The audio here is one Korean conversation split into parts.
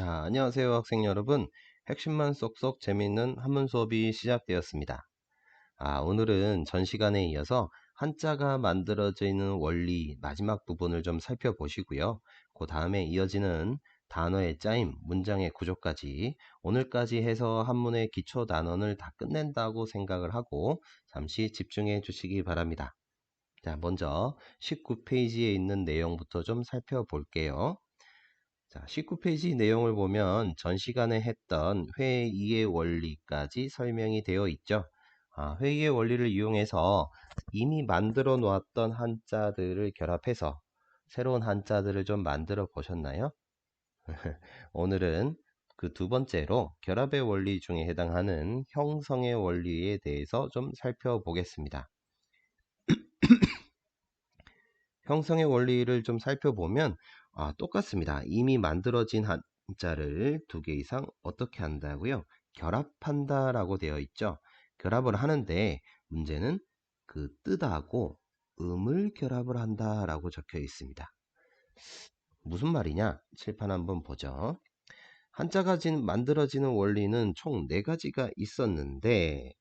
안녕하세요 학생 여러분. 핵심만 쏙쏙 재미있는 한문 수업이 시작되었습니다. 오늘은 전 시간에 이어서 한자가 만들어지는 원리 마지막 부분을 좀 살펴보시고요. 그 다음에 이어지는 단어의 짜임, 문장의 구조까지 오늘까지 해서 한문의 기초 단원을 다 끝낸다고 생각을 하고 잠시 집중해 주시기 바랍니다. 자, 먼저 19페이지에 있는 내용부터 좀 살펴볼게요. 자, 19페이지 내용을 보면 전 시간에 했던 회의의 원리까지 설명이 되어 있죠. 회의의 원리를 이용해서 이미 만들어 놓았던 한자들을 결합해서 새로운 한자들을 좀 만들어 보셨나요? 오늘은 그 두 번째로 결합의 원리 중에 해당하는 형성의 원리에 대해서 좀 살펴보겠습니다. 형성의 원리를 좀 살펴보면 똑같습니다. 이미 만들어진 한자를 두 개 이상 어떻게 한다고요? 결합한다 라고 되어 있죠. 결합을 하는데 문제는 그 뜻하고 음을 결합을 한다 라고 적혀 있습니다. 무슨 말이냐? 칠판 한번 보죠. 한자가 만들어지는 원리는 총 4가지가 있었는데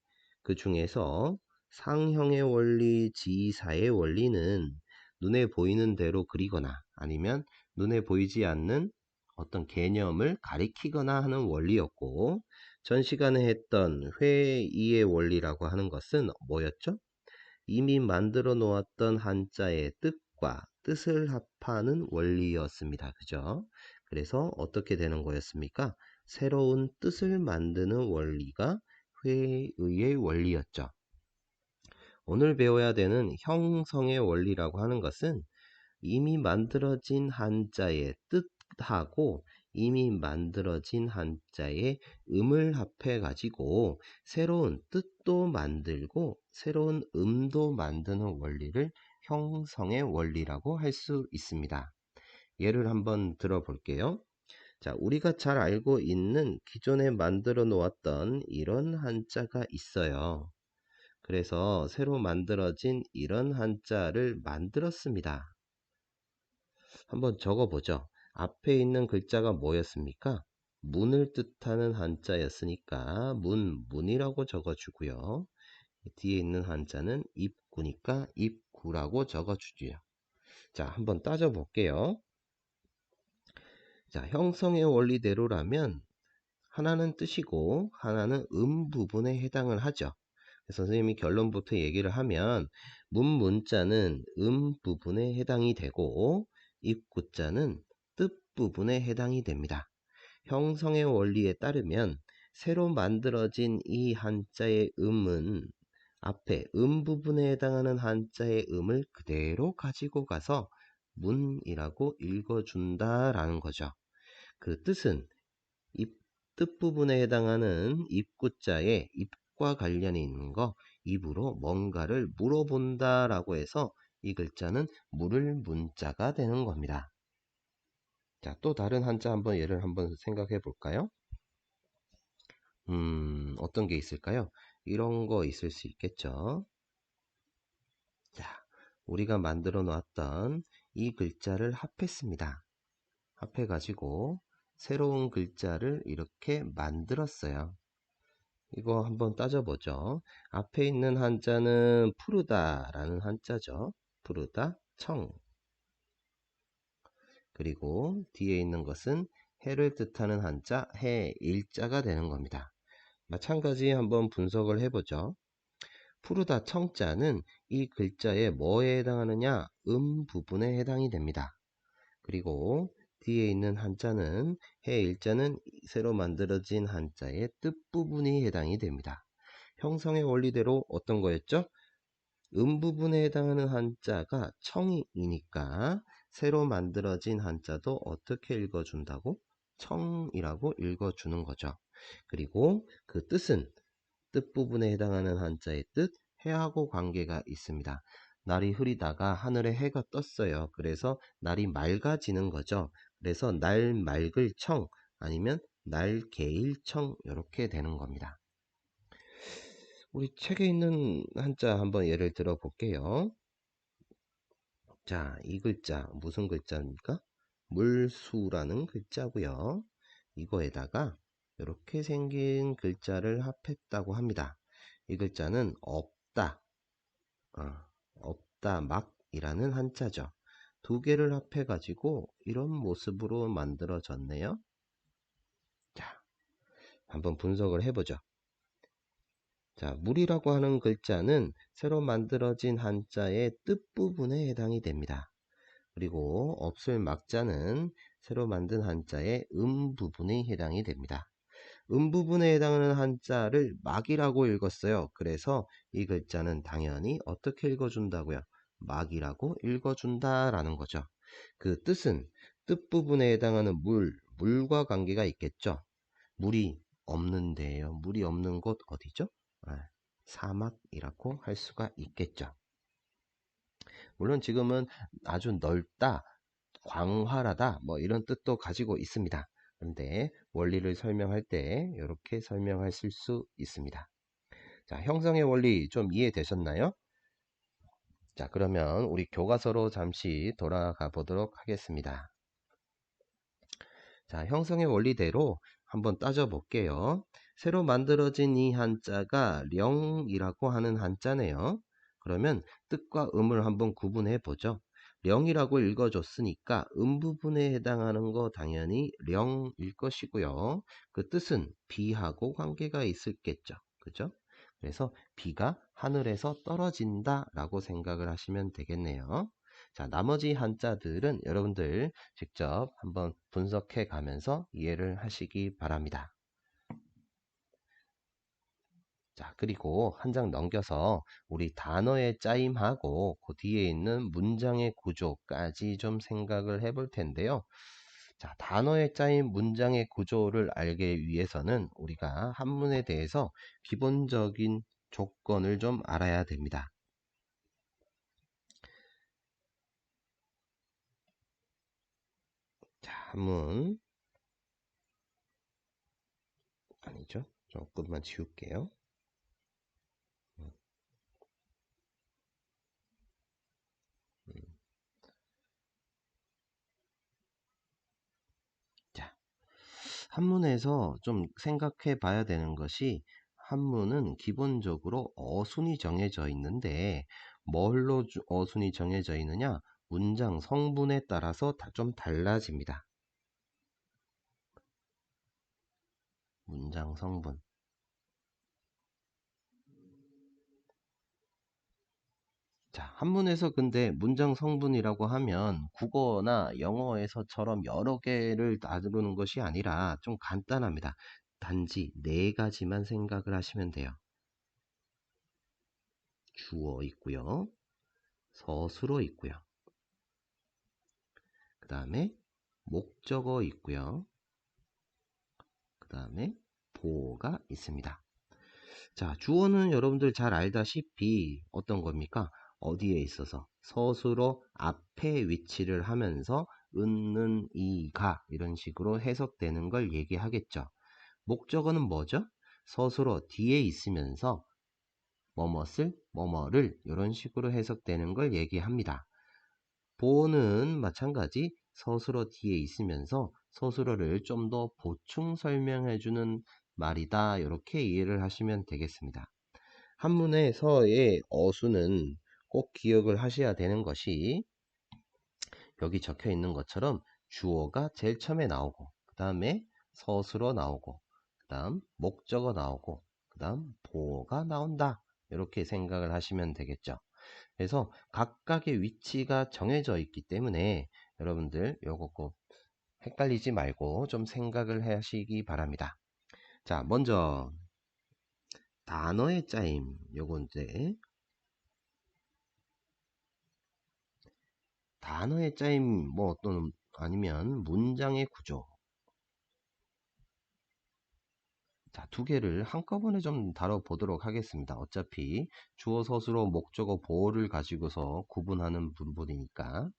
그 중에서 상형의 원리, 지사의 원리는 눈에 보이는 대로 그리거나 아니면 눈에 보이지 않는 어떤 개념을 가리키거나 하는 원리였고, 전 시간에 했던 회의의 원리라고 하는 것은 뭐였죠? 이미 만들어 놓았던 한자의 뜻과 뜻을 합하는 원리였습니다. 그죠? 그래서 어떻게 되는 거였습니까? 새로운 뜻을 만드는 원리가 회의의 원리였죠. 오늘 배워야 되는 형성의 원리라고 하는 것은 이미 만들어진 한자의 뜻하고 이미 만들어진 한자의 음을 합해 가지고 새로운 뜻도 만들고 새로운 음도 만드는 원리를 형성의 원리라고 할 수 있습니다. 예를 한번 들어볼게요. 자, 우리가 잘 알고 있는 기존에 만들어 놓았던 이런 한자가 있어요. 그래서 새로 만들어진 이런 한자를 만들었습니다. 한번 적어보죠. 앞에 있는 글자가 뭐였습니까? 문을 뜻하는 한자였으니까 문이라고 적어주고요. 뒤에 있는 한자는 입구니까 입구라고 적어주죠. 자, 한번 따져볼게요. 자, 형성의 원리대로라면 하나는 뜻이고 하나는 부분에 해당을 하죠. 선생님이 결론부터 얘기를 하면 문자는 부분에 해당이 되고 입구자는 뜻 부분에 해당이 됩니다. 형성의 원리에 따르면 새로 만들어진 이 한자의 음은 앞에 부분에 해당하는 한자의 음을 그대로 가지고 가서 문이라고 읽어준다라는 거죠. 그 뜻은 뜻 부분에 해당하는 입구자의 입과 관련이 있는 거, 입으로 뭔가를 물어본다 라고 해서 이 글자는 물을 문자가 되는 겁니다. 자, 또 다른 한자 한번 예를 한번 생각해 볼까요? 어떤 게 있을까요? 이런 거 있을 수 있겠죠. 자, 우리가 만들어 놨던 이 글자를 합했습니다. 합해 가지고 새로운 글자를 이렇게 만들었어요. 이거 한번 따져보죠. 앞에 있는 한자는 푸르다 라는 한자죠. 푸르다, 청. 그리고 뒤에 있는 것은 해를 뜻하는 한자, 해, 일자가 되는 겁니다. 마찬가지 한번 분석을 해보죠. 푸르다, 청자는 이 글자의 뭐에 해당하느냐? 부분에 해당이 됩니다. 그리고 뒤에 있는 한자는 해 일자는 새로 만들어진 한자의 뜻 부분이 해당이 됩니다. 형성의 원리대로 어떤 거였죠? 부분에 해당하는 한자가 청이니까 새로 만들어진 한자도 어떻게 읽어준다고? 청이라고 읽어주는 거죠. 그리고 그 뜻은 뜻 부분에 해당하는 한자의 뜻, 해하고 관계가 있습니다. 날이 흐리다가 하늘에 해가 떴어요. 그래서 날이 맑아지는 거죠. 그래서 날 맑을 청 아니면 날 개일 청 이렇게 되는 겁니다. 우리 책에 있는 한자 한번 예를 들어 볼게요. 자, 이 글자 무슨 글자입니까? 물수라는 글자고요. 이거에다가 이렇게 생긴 글자를 합했다고 합니다. 이 글자는 없다, 없다 막이라는 한자죠. 두 개를 합해 가지고 이런 모습으로 만들어졌네요. 자, 한번 분석을 해보죠. 자, 물이라고 하는 글자는 새로 만들어진 한자의 뜻 부분에 해당이 됩니다. 그리고 없을 막자는 새로 만든 한자의 부분에 해당이 됩니다. 부분에 해당하는 한자를 막이라고 읽었어요. 그래서 이 글자는 당연히 어떻게 읽어준다고요? 막이라고 읽어준다라는 거죠. 그 뜻은 뜻 부분에 해당하는 물과 관계가 있겠죠. 물이 없는데요. 물이 없는 곳 어디죠? 사막이라고 할 수가 있겠죠. 물론 지금은 아주 넓다, 광활하다 뭐 이런 뜻도 가지고 있습니다. 그런데 원리를 설명할 때 이렇게 설명하실 수 있습니다. 자, 형성의 원리 좀 이해되셨나요? 자, 그러면 우리 교과서로 잠시 돌아가 보도록 하겠습니다. 자, 형성의 원리대로 한번 따져 볼게요. 새로 만들어진 이 한자가 령이라고 하는 한자네요. 그러면 뜻과 음을 한번 구분해 보죠. 령이라고 읽어줬으니까 부분에 해당하는 거 당연히 령일 것이고요. 그 뜻은 비하고 관계가 있을겠죠. 그죠? 그래서 비가 하늘에서 떨어진다 라고 생각을 하시면 되겠네요. 자, 나머지 한자들은 여러분들 직접 한번 분석해 가면서 이해를 하시기 바랍니다. 자, 그리고 한 장 넘겨서 우리 단어의 짜임하고 그 뒤에 있는 문장의 구조까지 좀 생각을 해볼 텐데요. 자, 단어의 짜임 문장의 구조를 알기 위해서는 우리가 한문에 대해서 기본적인 조건을 좀 알아야 됩니다. 자, 한문 아니죠? 조금만 지울게요. 자, 한문에서 좀 생각해 봐야 되는 것이 한문은 기본적으로 어순이 정해져 있는데 뭘로 어순이 정해져 있느냐? 문장 성분에 따라서 좀 달라집니다. 문장 성분. 자, 한문에서 근데 문장 성분이라고 하면 국어나 영어에서처럼 여러 개를 다루는 것이 아니라 좀 간단합니다. 단지 네 가지만 생각을 하시면 돼요. 주어 있고요. 서술어 있고요. 그 다음에 목적어 있고요. 그 다음에 보어가 있습니다. 자, 주어는 여러분들 잘 알다시피 어떤 겁니까? 어디에 있어서 서술어 앞에 위치를 하면서 은는 이가 이런 식으로 해석되는 걸 얘기하겠죠. 목적어는 뭐죠? 서술어 뒤에 있으면서 뭐뭇을 뭐뭐를 이런 식으로 해석되는 걸 얘기합니다. 보어는 마찬가지 서술어 뒤에 있으면서 서술어를 좀 더 보충 설명해주는 말이다. 이렇게 이해를 하시면 되겠습니다. 한문에서의 어수는 꼭 기억을 하셔야 되는 것이 여기 적혀 있는 것처럼 주어가 제일 처음에 나오고 그 다음에 서술어 나오고 그 다음 목적어 나오고 그 다음 보어가 나온다. 이렇게 생각을 하시면 되겠죠. 그래서 각각의 위치가 정해져 있기 때문에 여러분들 요거 꼭 헷갈리지 말고 좀 생각을 하시기 바랍니다. 자, 먼저 단어의 짜임 요거 이제 단어의 짜임 뭐 또는 아니면 문장의 구조. 자, 두 개를 한꺼번에 좀 다뤄보도록 하겠습니다. 어차피 주어, 서술어, 목적어, 보어를 가지고서 구분하는 부분이니까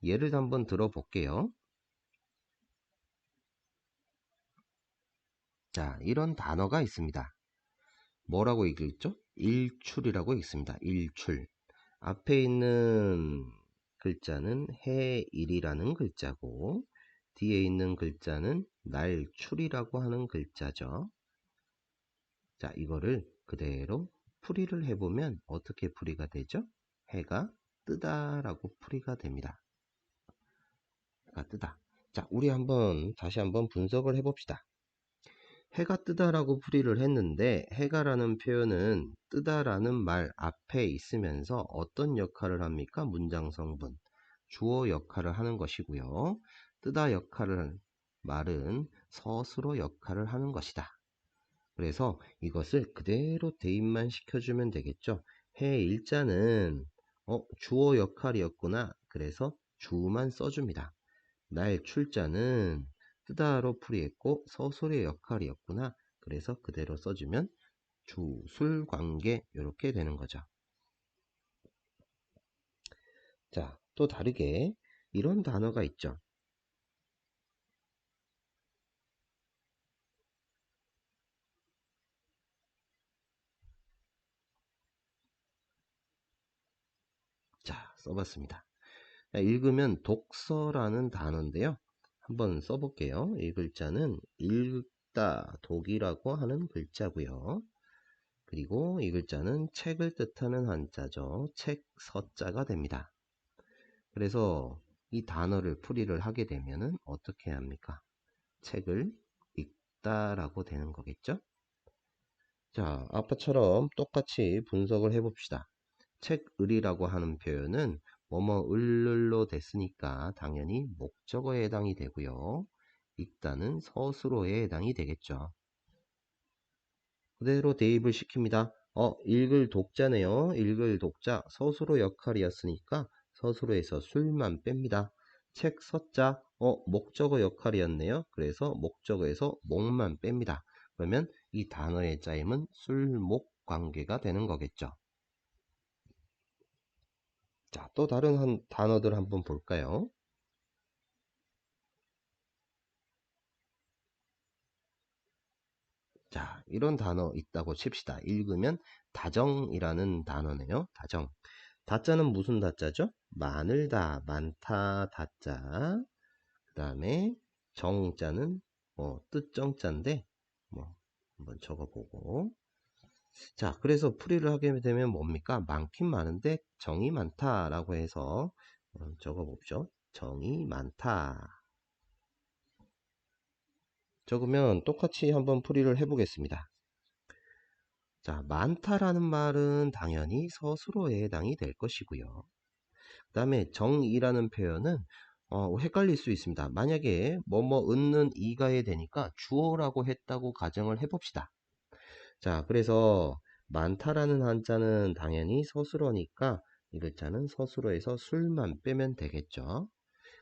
예를 한번 들어볼게요. 자, 이런 단어가 있습니다. 뭐라고 읽죠? 일출이라고 읽습니다. 일출. 앞에 있는 글자는 해일이라는 글자고 뒤에 있는 글자는 날출이라고 하는 글자죠. 자, 이거를 그대로 풀이를 해보면 어떻게 풀이가 되죠? 해가 뜨다 라고 풀이가 됩니다. 해가 뜨다. 자, 우리 다시 한번 분석을 해봅시다. 해가 뜨다라고 풀이를 했는데 해가라는 표현은 뜨다라는 말 앞에 있으면서 어떤 역할을 합니까? 문장 성분 주어 역할을 하는 것이고요. 뜨다 역할을 말은 서술어 역할을 하는 것이다. 그래서 이것을 그대로 대입만 시켜주면 되겠죠. 해 일자는 주어 역할이었구나. 그래서 주만 써줍니다. 날 출자는 뜨다로 풀이했고 서술의 역할이었구나. 그래서 그대로 써주면 주술 관계 이렇게 되는 거죠. 자, 또 다르게 이런 단어가 있죠. 자, 써봤습니다. 자, 읽으면 독서라는 단어인데요. 한번 써볼게요. 이 글자는 읽다, 독이라고 하는 글자고요. 그리고 이 글자는 책을 뜻하는 한자죠. 책, 서자가 됩니다. 그래서 이 단어를 풀이를 하게 되면은 어떻게 합니까? 책을 읽다라고 되는 거겠죠? 자, 아까처럼 똑같이 분석을 해봅시다. 책을이라고 하는 표현은 뭐뭐을로 됐으니까 당연히 목적어에 해당이 되고요. 읽다는 서술어에 해당이 되겠죠. 그대로 대입을 시킵니다. 읽을 독자네요. 읽을 독자 서술어 역할이었으니까 서술어에서 술만 뺍니다. 책 서자 목적어 역할이었네요. 그래서 목적어에서 목만 뺍니다. 그러면 이 단어의 짜임은 술목 관계가 되는 거겠죠. 자, 또 다른 단어들 한번 볼까요? 자, 이런 단어 있다고 칩시다. 읽으면 다정이라는 단어네요. 다정. 다자는 무슨 다자죠? 많을다, 많다, 다자. 그 다음에 정자는 뜻정자인데 한번 적어보고. 자, 그래서 풀이를 하게 되면 뭡니까? 많긴 많은데 정이 많다라고 해서 적어봅시다. 정이 많다. 적으면 똑같이 한번 풀이를 해보겠습니다. 자, 많다라는 말은 당연히 서술어에 해당이 될 것이고요. 그 다음에 정이라는 표현은 헷갈릴 수 있습니다. 만약에 뭐뭐 은는 이가에 되니까 주어라고 했다고 가정을 해봅시다. 자, 그래서 많다라는 한자는 당연히 서술어니까 이 글자는 서술어에서 술만 빼면 되겠죠.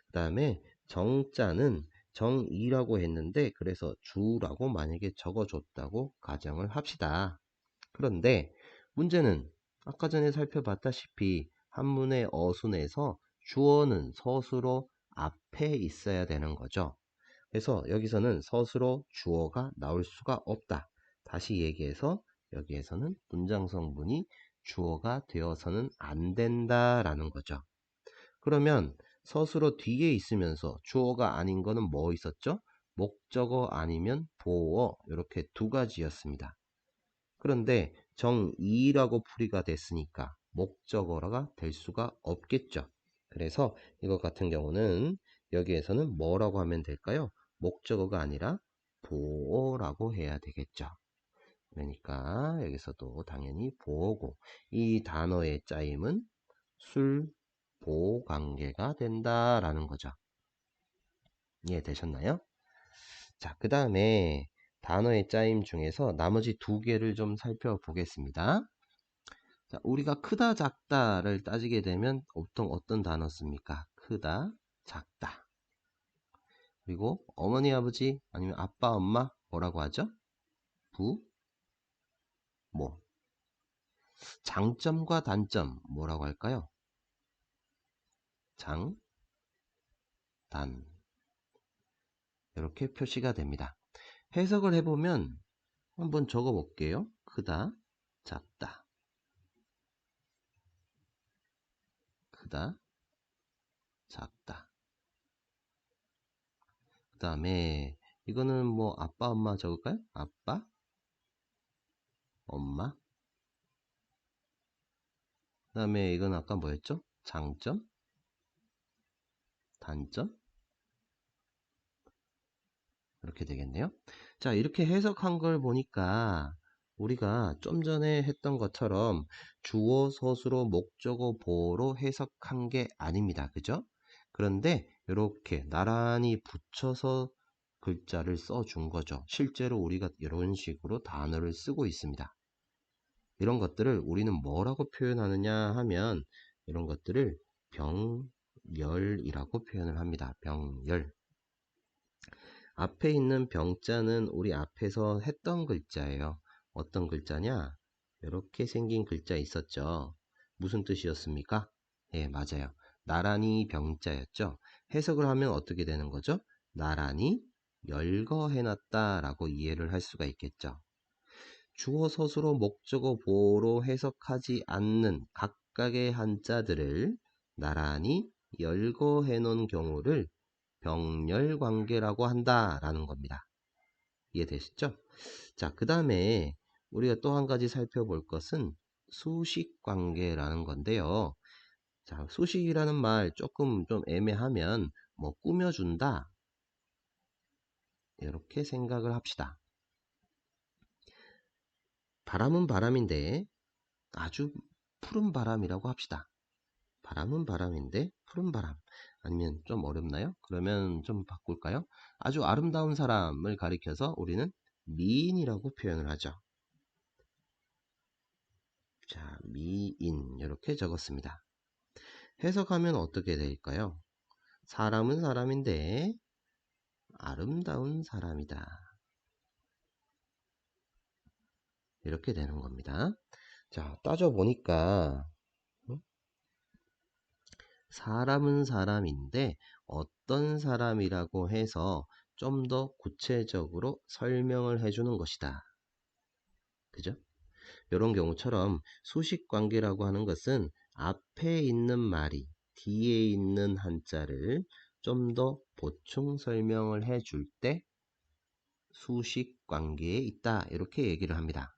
그 다음에 정자는 정이라고 했는데 그래서 주라고 만약에 적어줬다고 가정을 합시다. 그런데 문제는 아까 전에 살펴봤다시피 한문의 어순에서 주어는 서술어 앞에 있어야 되는 거죠. 그래서 여기서는 서술어 주어가 나올 수가 없다. 다시 얘기해서 여기에서는 문장 성분이 주어가 되어서는 안 된다라는 거죠. 그러면 서술어 뒤에 있으면서 주어가 아닌 거는 뭐 있었죠? 목적어 아니면 보어 이렇게 두 가지였습니다. 그런데 정이라고 풀이가 됐으니까 목적어가 될 수가 없겠죠. 그래서 이것 같은 경우는 여기에서는 뭐라고 하면 될까요? 목적어가 아니라 보어라고 해야 되겠죠. 그러니까 여기서도 당연히 보어고 이 단어의 짜임은 술, 보 관계가 된다라는 거죠. 이해되셨나요? 자, 그 다음에 단어의 짜임 중에서 나머지 두 개를 좀 살펴보겠습니다. 자, 우리가 크다, 작다를 따지게 되면 보통 어떤 단어 씁니까? 크다, 작다. 그리고 어머니, 아버지 아니면 아빠, 엄마 뭐라고 하죠? 부, 모. 장점과 단점 뭐라고 할까요? 장, 단. 이렇게 표시가 됩니다. 해석을 해보면 한번 적어 볼게요. 크다, 작다. 크다, 작다. 다음에 이거는 뭐 아빠 엄마 적을까요? 아빠 엄마. 그 다음에 이건 아까 뭐였죠? 장점 단점 이렇게 되겠네요. 자, 이렇게 해석한 걸 보니까 우리가 좀 전에 했던 것처럼 주어, 서술어, 목적어, 보어로 해석한 게 아닙니다. 그죠? 그런데 이렇게 나란히 붙여서 글자를 써준 거죠. 실제로 우리가 이런 식으로 단어를 쓰고 있습니다. 이런 것들을 우리는 뭐라고 표현하느냐 하면 이런 것들을 병열이라고 표현을 합니다. 병열. 앞에 있는 병자는 우리 앞에서 했던 글자예요. 어떤 글자냐? 이렇게 생긴 글자 있었죠. 무슨 뜻이었습니까? 예, 맞아요. 나란히 병자였죠. 해석을 하면 어떻게 되는 거죠? 나란히 열거해놨다 라고 이해를 할 수가 있겠죠. 주어, 서술어, 목적어, 보어로 해석하지 않는 각각의 한자들을 나란히 열거해 놓은 경우를 병렬관계라고 한다라는 겁니다. 이해되시죠? 자, 그 다음에 우리가 또 한 가지 살펴볼 것은 수식관계라는 건데요. 자, 수식이라는 말 조금 좀 애매하면 뭐 꾸며준다 이렇게 생각을 합시다. 바람은 바람인데 아주 푸른 바람이라고 합시다. 바람은 바람인데 푸른 바람. 아니면 좀 어렵나요? 그러면 좀 바꿀까요? 아주 아름다운 사람을 가리켜서 우리는 미인이라고 표현을 하죠. 자, 미인 이렇게 적었습니다. 해석하면 어떻게 될까요? 사람은 사람인데 아름다운 사람이다. 이렇게 되는 겁니다. 자, 따져보니까 사람은 사람인데 어떤 사람이라고 해서 좀 더 구체적으로 설명을 해주는 것이다. 그죠? 이런 경우처럼 수식관계라고 하는 것은 앞에 있는 말이 뒤에 있는 한자를 좀 더 보충 설명을 해줄 때 수식관계에 있다 이렇게 얘기를 합니다.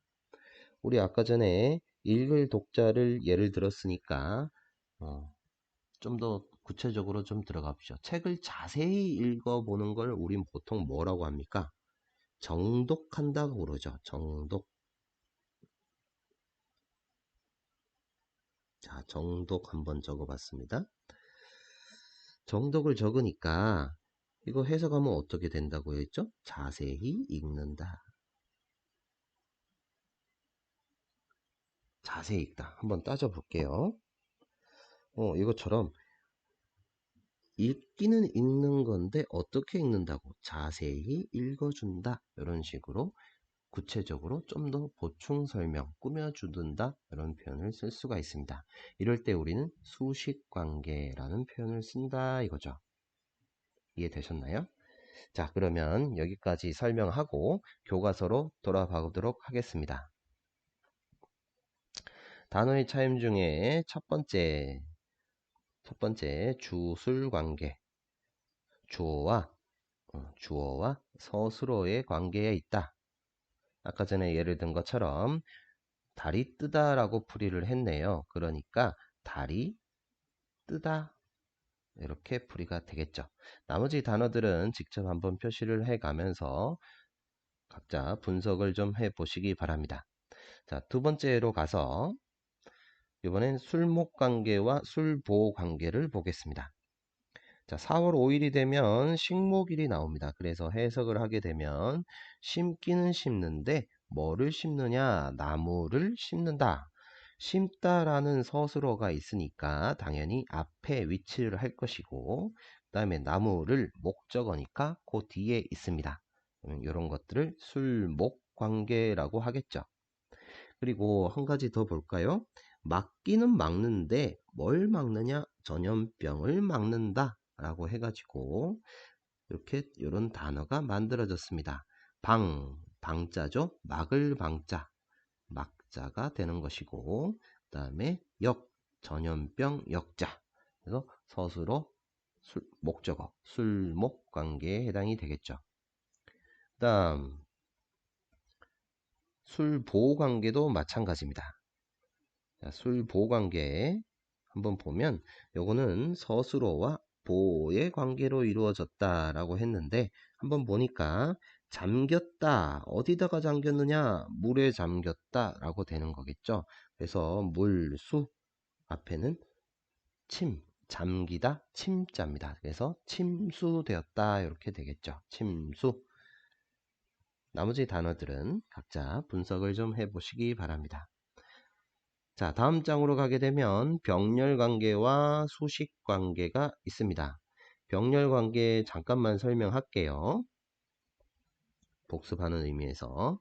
우리 아까 전에 읽을 독자를 예를 들었으니까 좀 더 구체적으로 좀 들어가보죠. 책을 자세히 읽어보는 걸 우린 보통 뭐라고 합니까? 정독한다고 그러죠. 정독. 자, 정독 한번 적어봤습니다. 정독을 적으니까 이거 해석하면 어떻게 된다고 했죠? 자세히 읽는다. 자세히 읽다. 한번 따져볼게요. 이것처럼 읽기는 읽는 건데 어떻게 읽는다고? 자세히 읽어준다. 이런 식으로 구체적으로 좀 더 보충 설명, 꾸며주든다 이런 표현을 쓸 수가 있습니다. 이럴 때 우리는 수식관계라는 표현을 쓴다 이거죠. 이해되셨나요? 자, 그러면 여기까지 설명하고 교과서로 돌아가 보도록 하겠습니다. 단어의 차임 중에 첫 번째 주술관계. 주어와 서술어의 관계에 있다. 아까 전에 예를 든 것처럼 달이 뜨다라고 풀이를 했네요. 그러니까 달이 뜨다 이렇게 풀이가 되겠죠. 나머지 단어들은 직접 한번 표시를 해 가면서 각자 분석을 좀 해 보시기 바랍니다. 자, 두 번째로 가서 이번엔 술목관계와 술보관계를 보겠습니다. 자, 4월 5일이 되면 식목일이 나옵니다. 그래서 해석을 하게 되면 심기는 심는데 뭐를 심느냐? 나무를 심는다. 심다라는 서술어가 있으니까 당연히 앞에 위치를 할 것이고 그 다음에 나무를 목적어니까 그 뒤에 있습니다. 이런 것들을 술목관계라고 하겠죠. 그리고 한 가지 더 볼까요? 막기는 막는데 뭘 막느냐? 전염병을 막는다 라고 해가지고 이렇게 이런 단어가 만들어졌습니다. 방자죠. 막을 방자, 막자가 되는 것이고 그 다음에 전염병 역자. 그래서 서술어 목적어, 술목 관계에 해당이 되겠죠. 그 다음 술보 관계도 마찬가지입니다. 자, 술보 관계 한번 보면 요거는 서술어와 보의 관계로 이루어졌다 라고 했는데, 한번 보니까 잠겼다, 어디다가 잠겼느냐, 물에 잠겼다 라고 되는 거겠죠. 그래서 물수 앞에는 침, 잠기다, 침자입니다. 그래서 침수되었다 이렇게 되겠죠. 침수. 나머지 단어들은 각자 분석을 좀 해보시기 바랍니다. 자, 다음 장으로 가게 되면 병렬관계와 수식관계가 있습니다. 병렬관계 잠깐만 설명할게요. 복습하는 의미에서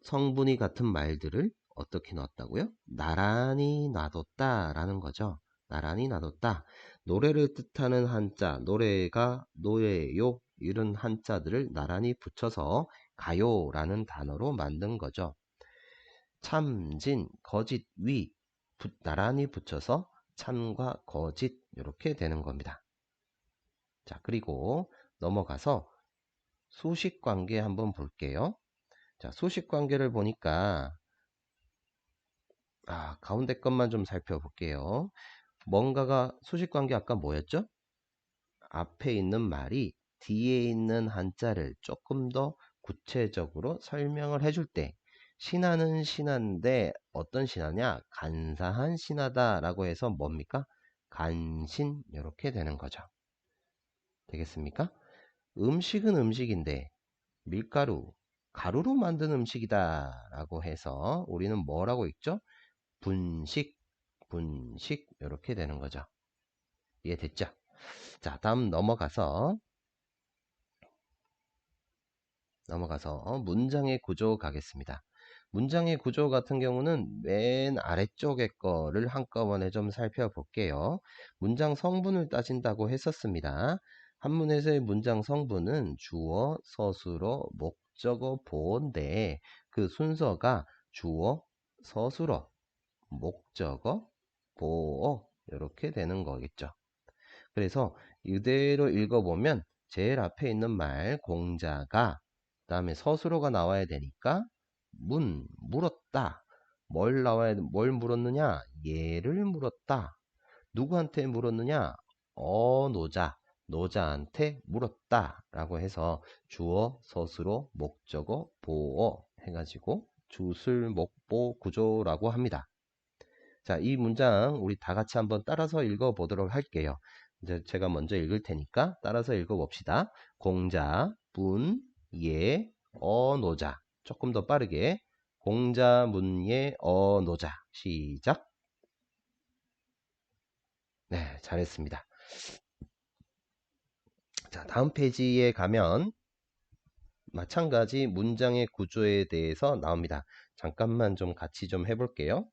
성분이 같은 말들을 어떻게 넣었다고요? 나란히 놔뒀다 라는 거죠. 나란히 놔뒀다. 노래를 뜻하는 한자, 노래가 노래요 이런 한자들을 나란히 붙여서 가요라는 단어로 만든 거죠. 참, 진, 거짓, 위 나란히 붙여서 참과 거짓 이렇게 되는 겁니다. 자, 그리고 넘어가서 수식관계 한번 볼게요. 자, 수식관계를 보니까 가운데 것만 좀 살펴볼게요. 뭔가가 수식관계 아까 뭐였죠? 앞에 있는 말이 뒤에 있는 한자를 조금 더 구체적으로 설명을 해줄 때, 신하는 신한데 어떤 신하냐? 간사한 신하다 라고 해서 뭡니까? 간신 이렇게 되는 거죠. 되겠습니까? 음식은 음식인데 밀가루, 가루로 만든 음식이다 라고 해서 우리는 뭐라고 읽죠? 분식, 분식 이렇게 되는 거죠. 이해됐죠? 자, 다음 넘어가서 문장의 구조 가겠습니다. 문장의 구조 같은 경우는 맨 아래쪽에 거를 한꺼번에 좀 살펴볼게요. 문장 성분을 따진다고 했었습니다. 한문에서의 문장 성분은 주어, 서술어, 목적어, 보어인데 그 순서가 주어, 서술어, 목적어, 보어 이렇게 되는 거겠죠. 그래서 이대로 읽어보면 제일 앞에 있는 말 공자가, 그 다음에 서술어가 나와야 되니까 물었다. 뭘 물었느냐? 얘를 물었다. 누구한테 물었느냐? 노자한테 물었다 라고 해서 주어, 서술어, 목적어, 보어 해가지고 주술목보 구조라고 합니다. 자, 이 문장 우리 다 같이 한번 따라서 읽어 보도록 할게요. 이제 제가 먼저 읽을 테니까 따라서 읽어 봅시다. 공자, 문, 예, 노자. 조금 더 빠르게. 공자, 문, 예, 노자. 시작. 네, 잘했습니다. 자, 다음 페이지에 가면 마찬가지 문장의 구조에 대해서 나옵니다. 잠깐만 좀 같이 좀 해볼게요.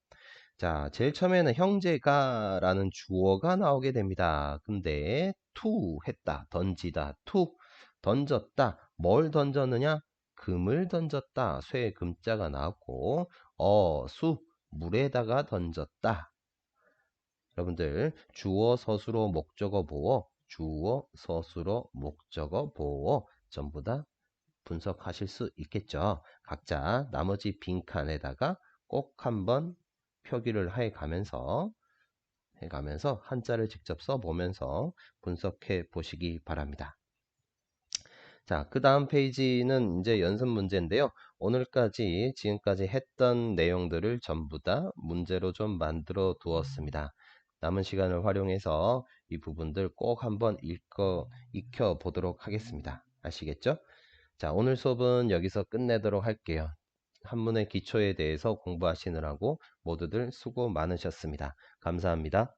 자, 제일 처음에는 형제가 라는 주어가 나오게 됩니다. 근데 투 했다, 던지다, 투 던졌다. 뭘 던졌느냐? 금을 던졌다. 쇠 금자가 나왔고, 수 물에다가 던졌다. 여러분들 주어, 서술어, 목적어, 보어, 주어, 서술어, 목적어, 보어 전부 다 분석하실 수 있겠죠. 각자 나머지 빈칸에다가 꼭 한번 표기를 해가면서 한자를 직접 써보면서 분석해 보시기 바랍니다. 자, 그 다음 페이지는 이제 연습 문제인데요. 지금까지 했던 내용들을 전부 다 문제로 좀 만들어 두었습니다. 남은 시간을 활용해서 이 부분들 꼭 한번 익혀 보도록 하겠습니다. 아시겠죠? 자, 오늘 수업은 여기서 끝내도록 할게요. 한문의 기초에 대해서 공부하시느라고 모두들 수고 많으셨습니다. 감사합니다.